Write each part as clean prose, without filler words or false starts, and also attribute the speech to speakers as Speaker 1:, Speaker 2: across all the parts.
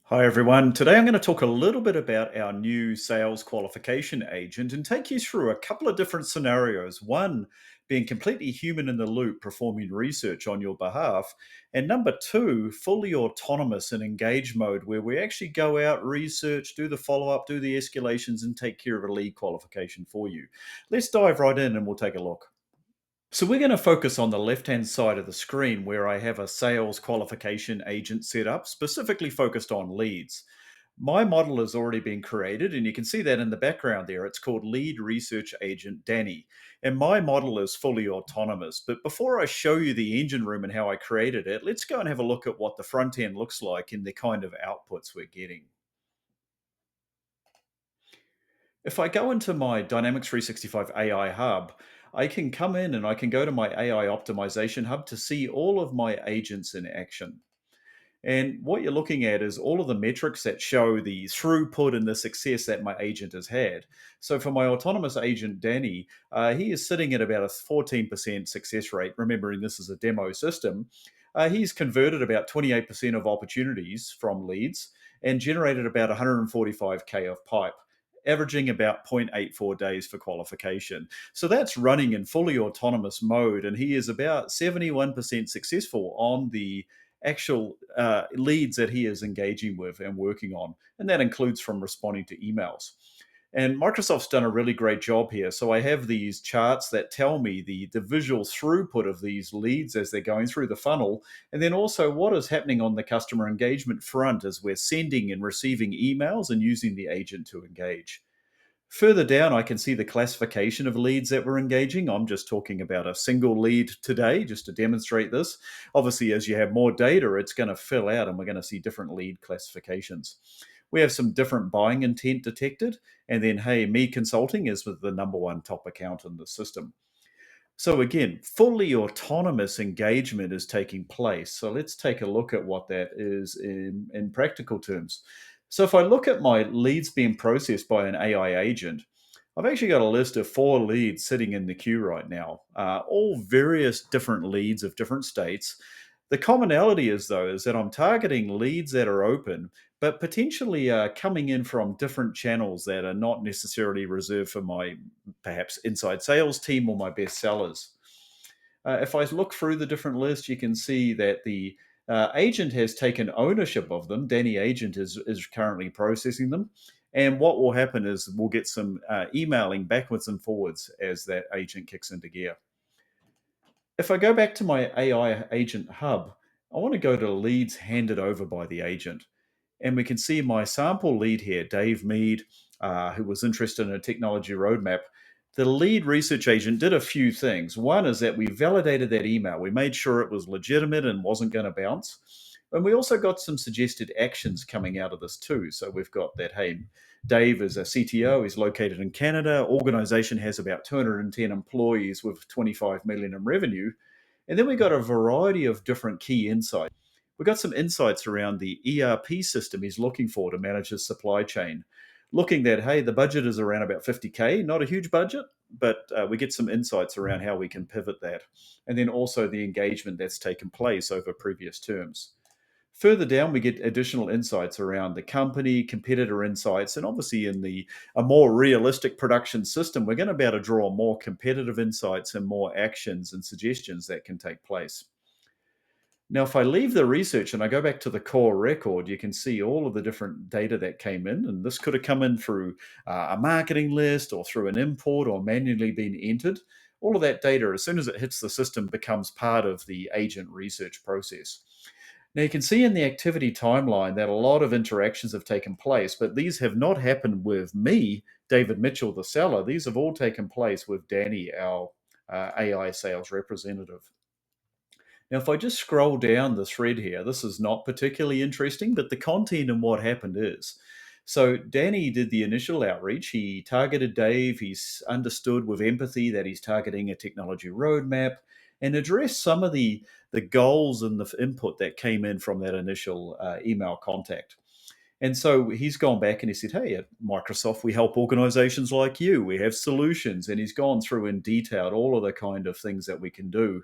Speaker 1: Hi, everyone. Today I'm going to talk a little bit about our new sales qualification agent and take you through a couple of different scenarios. One being completely human in the loop, performing research on your behalf. And number two, fully autonomous and engage mode, where we actually go out, research, do the follow up, do the escalations, and take care of a lead qualification for you. Let's dive right in and we'll take a look. So we're going to focus on the left-hand side of the screen where I have a sales qualification agent set up, specifically focused on leads. My model has already been created, and you can see that in the background there. It's called Lead Research Agent Danny. And my model is fully autonomous. But before I show you the engine room and how I created it, let's go and have a look at what the front end looks like and the kind of outputs we're getting. If I go into my Dynamics 365 AI Hub, I can come in and I can go to my AI Optimization Hub to see all of my agents in action. And what you're looking at is all of the metrics that show the throughput and the success that my agent has had. So for my autonomous agent, Danny, he is sitting at about a 14% success rate. Remembering this is a demo system, he's converted about 28% of opportunities from leads and generated about 145K of pipe, averaging about 0.84 days for qualification. So that's running in fully autonomous mode, and he is about 71% successful on the actual leads that he is engaging with and working on. And that includes from responding to emails. And Microsoft's done a really great job here. So I have these charts that tell me the visual throughput of these leads as they're going through the funnel, and then also what is happening on the customer engagement front as we're sending and receiving emails and using the agent to engage. Further down, I can see the classification of leads that we're engaging. I'm just talking about a single lead today, just to demonstrate this. Obviously, as you have more data, it's going to fill out and we're going to see different lead classifications. We have some different buying intent detected. And then, hey, me consulting is with the number one top account in the system. So again, fully autonomous engagement is taking place. So let's take a look at what that is in practical terms. So if I look at my leads being processed by an AI agent, I've actually got a list of 4 leads sitting in the queue right now, all various different leads of different states. The commonality is, though, is that I'm targeting leads that are open, but potentially coming in from different channels that are not necessarily reserved for my perhaps inside sales team or my best sellers. If I look through the different lists, you can see that the agent has taken ownership of them. Danny Agent is currently processing them. And what will happen is we'll get some emailing backwards and forwards as that agent kicks into gear. If I go back to my AI agent hub, I want to go to leads handed over by the agent. And we can see my sample lead here, Dave Mead, who was interested in a technology roadmap. The lead research agent did a few things. One is that we validated that email. We made sure it was legitimate and wasn't going to bounce. And we also got some suggested actions coming out of this too. So we've got that, hey, Dave is a CTO, he's located in Canada, organization has about 210 employees with 25 million in revenue. And then we got a variety of different key insights. We got some insights around the ERP system he's looking for to manage his supply chain. Looking that, hey, the budget is around about 50K, not a huge budget, but we get some insights around how we can pivot that. And then also the engagement that's taken place over previous terms. Further down, we get additional insights around the company, competitor insights, and obviously in a more realistic production system, we're going to be able to draw more competitive insights and more actions and suggestions that can take place. Now, if I leave the research and I go back to the core record, you can see all of the different data that came in. And this could have come in through a marketing list or through an import or manually been entered. All of that data, as soon as it hits the system, becomes part of the agent research process. Now, you can see in the activity timeline that a lot of interactions have taken place, but these have not happened with me, David Mitchell, the seller. These have all taken place with Danny, our AI sales representative. Now, if I just scroll down the thread here, this is not particularly interesting, but the content and what happened is. So, Danny did the initial outreach. He targeted Dave. He's understood with empathy that he's targeting a technology roadmap and addressed some of the goals and the input that came in from that initial email contact. And so he's gone back and he said, hey, at Microsoft, we help organizations like you. We have solutions. And he's gone through and detailed all of the kind of things that we can do.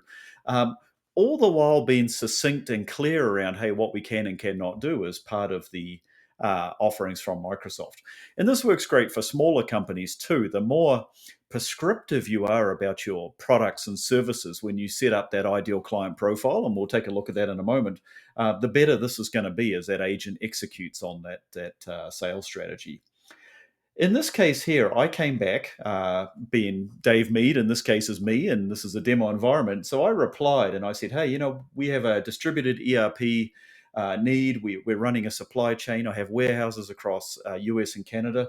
Speaker 1: All the while being succinct and clear around, hey, what we can and cannot do as part of the offerings from Microsoft. And this works great for smaller companies too. The more prescriptive you are about your products and services when you set up that ideal client profile, and we'll take a look at that in a moment, the better this is going to be as that agent executes on that sales strategy. In this case here, I came back, being Dave Mead, in this case is me, and this is a demo environment. So I replied and I said, hey, we have a distributed ERP need. We're running a supply chain. I have warehouses across US and Canada.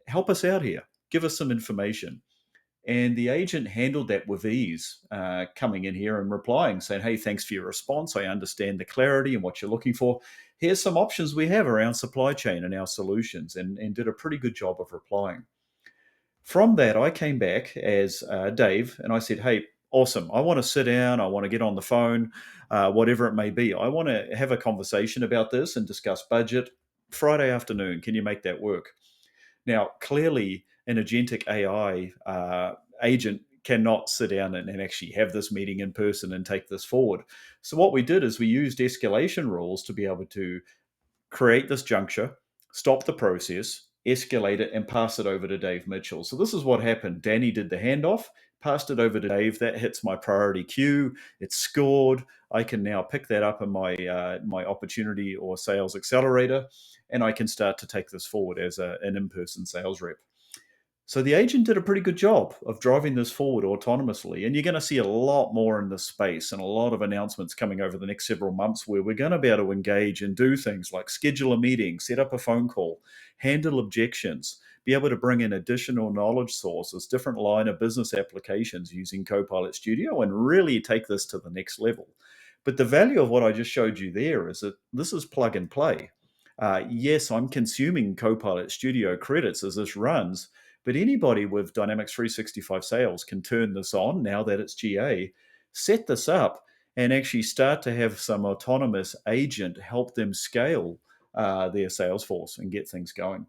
Speaker 1: Help us out here. Give us some information. And the agent handled that with ease, coming in here and replying, saying, hey, thanks for your response. I understand the clarity and what you're looking for. Here's some options we have around supply chain and our solutions, and did a pretty good job of replying. From that, I came back as Dave and I said, hey, awesome. I want to sit down. I want to get on the phone, whatever it may be. I want to have a conversation about this and discuss budget. Friday afternoon, can you make that work? Now, clearly, an agentic AI agent cannot sit down and actually have this meeting in person and take this forward. So, what we did is we used escalation rules to be able to create this juncture, stop the process, escalate it, and pass it over to Dave Mitchell. So this is what happened. Danny did the handoff, passed it over to Dave. That hits my priority queue. It's scored. I can now pick that up in my opportunity or sales accelerator, and I can start to take this forward as an in-person sales rep. So the agent did a pretty good job of driving this forward autonomously. And you're going to see a lot more in this space and a lot of announcements coming over the next several months where we're going to be able to engage and do things like schedule a meeting, set up a phone call, handle objections, be able to bring in additional knowledge sources, different line of business applications using Copilot Studio, and really take this to the next level. But the value of what I just showed you there is that this is plug and play. Yes, I'm consuming Copilot Studio credits as this runs, but anybody with Dynamics 365 sales can turn this on now that it's GA, set this up, and actually start to have some autonomous agent help them scale their sales force and get things going.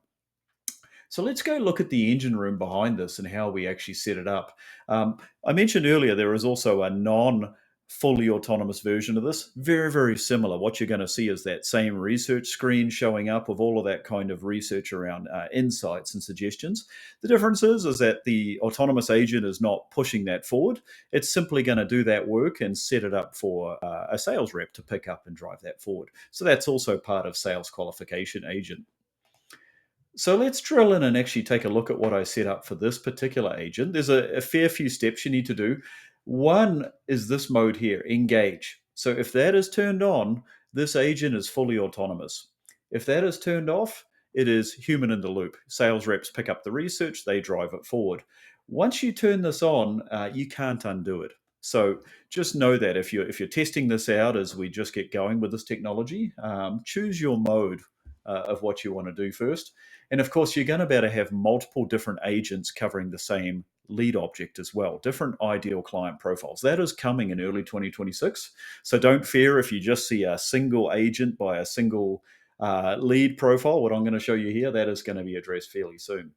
Speaker 1: So let's go look at the engine room behind this and how we actually set it up. I mentioned earlier there is also a fully autonomous version of this. Very, very similar. What you're going to see is that same research screen showing up with all of that kind of research around insights and suggestions. The difference is that the autonomous agent is not pushing that forward. It's simply going to do that work and set it up for a sales rep to pick up and drive that forward. So that's also part of Sales Qualification Agent. So let's drill in and actually take a look at what I set up for this particular agent. There's a fair few steps you need to do. One is this mode here, engage. So if that is turned on, this agent is fully autonomous. If that is turned off, it is human in the loop. Sales reps pick up the research, they drive it forward. Once you turn this on, you can't undo it. So just know that if you're testing this out as we just get going with this technology, choose your mode of what you want to do first. And of course, you're going to be able to have multiple different agents covering the same lead object as well, different ideal client profiles. That is coming in early 2026. So don't fear if you just see a single agent by a single lead profile. What I'm going to show you here, that is going to be addressed fairly soon.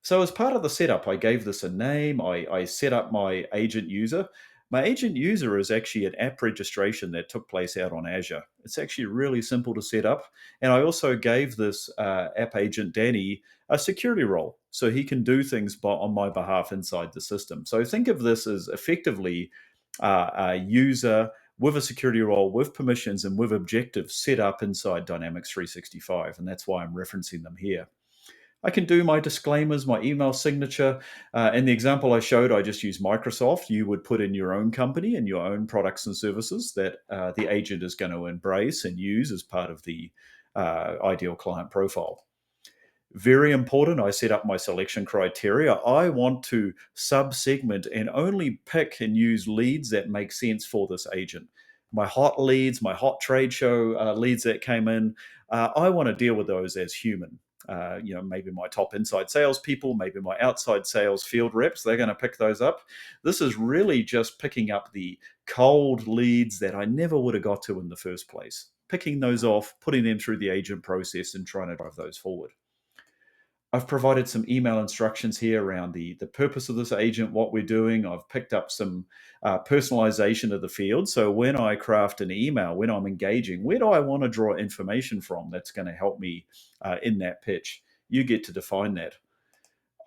Speaker 1: So as part of the setup, I gave this a name. I set up my agent user. My agent user is actually an app registration that took place out on Azure. It's actually really simple to set up. And I also gave this app agent, Danny, a security role. So he can do things on my behalf inside the system. So think of this as effectively a user with a security role, with permissions, and with objectives set up inside Dynamics 365. And that's why I'm referencing them here. I can do my disclaimers, my email signature. In the example I showed, I just used Microsoft. You would put in your own company and your own products and services that the agent is going to embrace and use as part of the ideal client profile. Very important, I set up my selection criteria. I want to sub-segment and only pick and use leads that make sense for this agent. My hot leads, my hot trade show leads that came in, I want to deal with those as human. Maybe my top inside salespeople, maybe my outside sales field reps, they're going to pick those up. This is really just picking up the cold leads that I never would have got to in the first place, picking those off, putting them through the agent process and trying to drive those forward. I've provided some email instructions here around the purpose of this agent, what we're doing. I've picked up some personalization of the field. So when I craft an email, when I'm engaging, where do I want to draw information from that's going to help me in that pitch? You get to define that.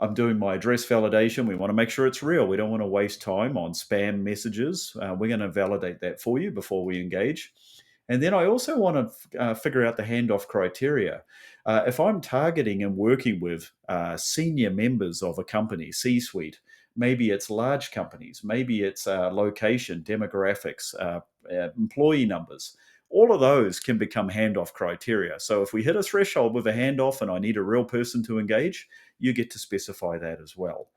Speaker 1: I'm doing my address validation. We want to make sure it's real. We don't want to waste time on spam messages. We're going to validate that for you before we engage. And then I also want to figure out the handoff criteria. If I'm targeting and working with senior members of a company, C suite, maybe it's large companies, maybe it's location, demographics, employee numbers. All of those can become handoff criteria. So if we hit a threshold with a handoff and I need a real person to engage, you get to specify that as well.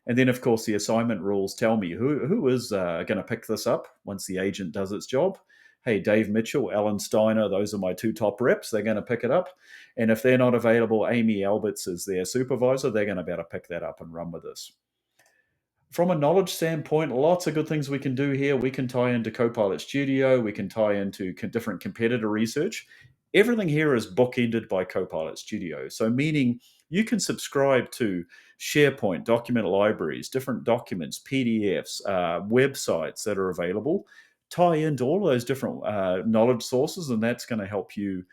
Speaker 1: And then, of course, the assignment rules tell me who is going to pick this up once the agent does its job. Hey, Dave Mitchell, Alan Steiner, those are my two top reps. They're going to pick it up. And if they're not available, Amy Alberts is their supervisor. They're going to be able to pick that up and run with this. From a knowledge standpoint, lots of good things we can do here. We can tie into Copilot Studio. We can tie into different competitor research. Everything here is bookended by Copilot Studio. So, meaning you can subscribe to SharePoint, document libraries, different documents, PDFs, websites that are available, tie into all of those different knowledge sources, and that's going to help you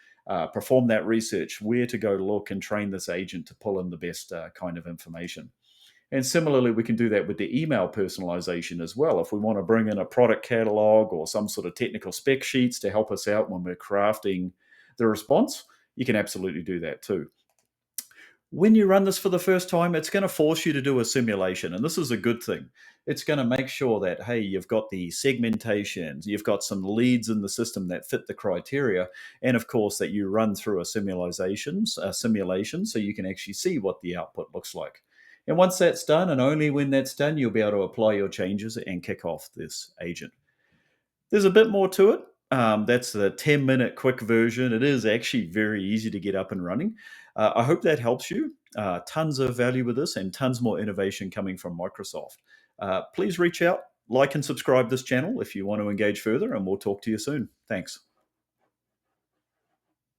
Speaker 1: perform that research, where to go look and train this agent to pull in the best kind of information. And similarly, we can do that with the email personalization as well. If we want to bring in a product catalog or some sort of technical spec sheets to help us out when we're crafting the response, you can absolutely do that too. When you run this for the first time, it's going to force you to do a simulation. And this is a good thing. It's going to make sure that, hey, you've got the segmentations, you've got some leads in the system that fit the criteria. And of course, that you run through a simulation so you can actually see what the output looks like. And once that's done, and only when that's done, you'll be able to apply your changes and kick off this agent. There's a bit more to it. That's the 10-minute quick version. It is actually very easy to get up and running. I hope that helps you. Tons of value with this and tons more innovation coming from Microsoft. Please reach out, like and subscribe this channel if you want to engage further, and we'll talk to you soon. Thanks.